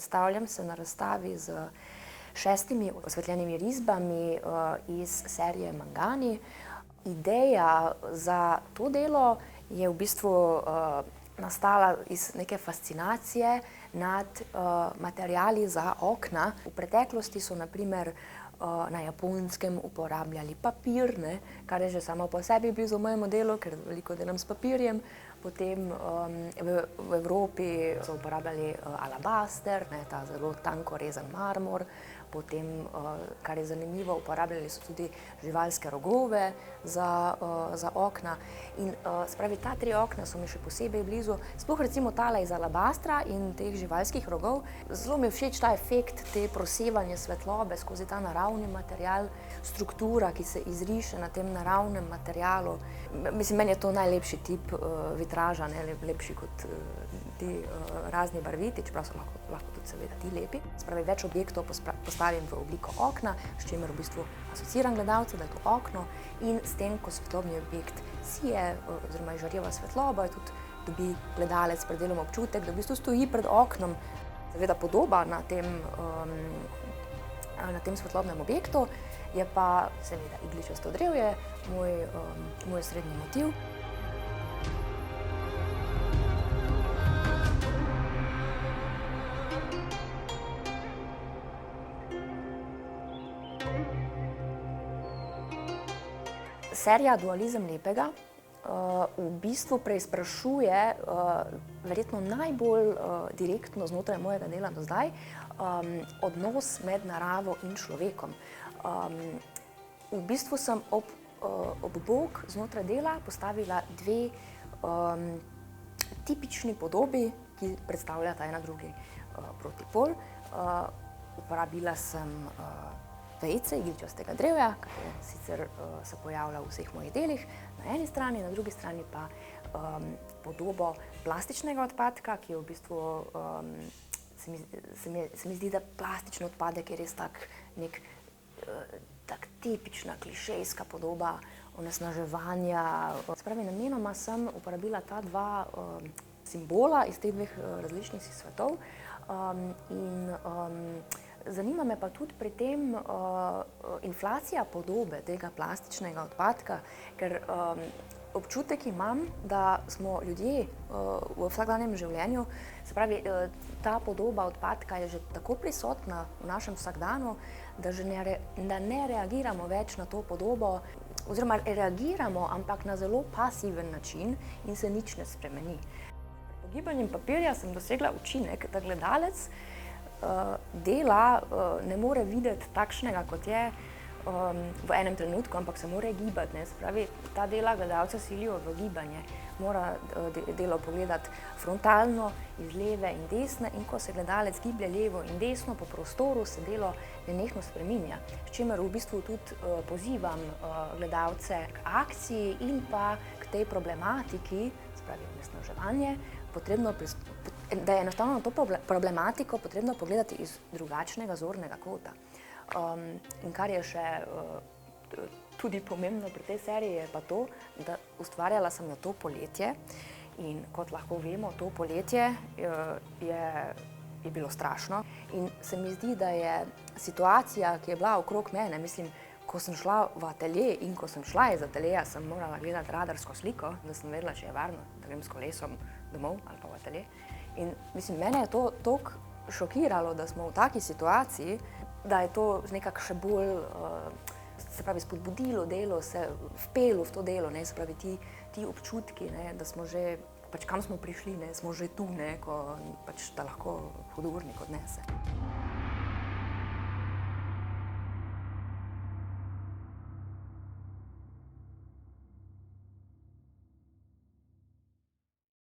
predstavljam se na razstavi z 6 osvetljenimi risbami iz serije Mangani. Ideja za to delo je v bistvu nastala iz neke fascinacije nad materiali za okna. V preteklosti so na primer na Japonskem uporabljali papir, kar je že samo po sebi blizu mojemu delu, ker veliko delam s papirjem. Potem v Evropi so uporabljali alabaster, ta zelo tanko rezan marmor. Potem, kar je zanimivo, uporabljali so tudi živalske rogove za okna. In spravi, ta 3 okna so mi še posebej blizu, sploh recimo tale iz alabastra in teh živalskih rogov. Zelo mi je všeč ta efekt, te prosevanje svetlobe skozi ta naravni material, struktura, ki se izriše na tem naravnem materialu. Mislim, meni je to najlepši tip vitraža, lepši kot ti razni barviti, čeprav so lahko tudi seveda ti lepi. Spravi, več objektov postavim v obliko okna, s čimer v bistvu asociiram gledalca, da je to okno, in s tem, ko svetlobni objekt sije oziroma izžareva svetlobo, tudi dobi gledalec pred delom občutek, da v bistvu stoji pred oknom. Seveda podoba na tem svetlobnem objektu je pa seveda igličasto drevje, moj srednji motiv. Serija Dualizem lepega v bistvu preizprašuje verjetno najbolj direktno znotraj mojega dela do zdaj odnos med naravo in človekom. V bistvu sem ob bok znotraj dela postavila 2 tipični podobi, ki predstavljata ena drugi protipol. Uporabila sem vejice igličastega drevja, kar je sicer se pojavlja v vseh mojih delih na eni strani, na drugi strani pa podobo plastičnega odpadka, ki je v bistvu, se mi zdi, da plastični odpadek je res tak tipična, klišejska podoba onesnaževanja. Se pravi, namenoma sem uporabila ta 2 simbola iz teh 2 različnih svetov in zanima me pa tudi pri tem inflacija podobe tega plastičnega odpadka, ker občutek imam, da smo ljudje v vsakdanjem življenju, se pravi, ta podoba odpadka je že tako prisotna v našem vsakdanu, da ne reagiramo več na to podobo, oziroma reagiramo, ampak na zelo pasiven način in se nič ne spremeni. Po gibanjem papirja sem dosegla učinek, da gledalec dela ne more videti takšnega, kot je v enem trenutku, ampak se more gibati. Se pravi, ta dela gledalca silijo v gibanje. Mora delo pogledati frontalno, iz leve in desne, in ko se gledalec giblje levo in desno po prostoru, se delo nenehno spreminja. S čimer v bistvu tudi pozivam gledalce k akciji in pa k tej problematiki, se pravi onesnaževanje, da je enostavno na to problematiko potrebno pogledati iz drugačnega zornega kota. In kar je še tudi pomembno pri tej seriji, je pa to, da ustvarjala sem jo to poletje in kot lahko vemo, to poletje je bilo strašno. In se mi zdi, da je situacija, ki je bila okrog mene, mislim, ko sem šla v atelje in ko sem šla iz ateljeja, sem morala gledati radarsko sliko, da sem vedela, če je varno, da grem s kolesom domov ali pa v atelje. In mislim, mene je to toliko šokiralo, da smo v taki situaciji, da je to nekako še bolj, se pravi, spodbudilo delo, se vpelo v to delo, se pravi, ti občutki, da smo že, pač kam smo prišli, smo že tu, ko pač da lahko hudournik odnese.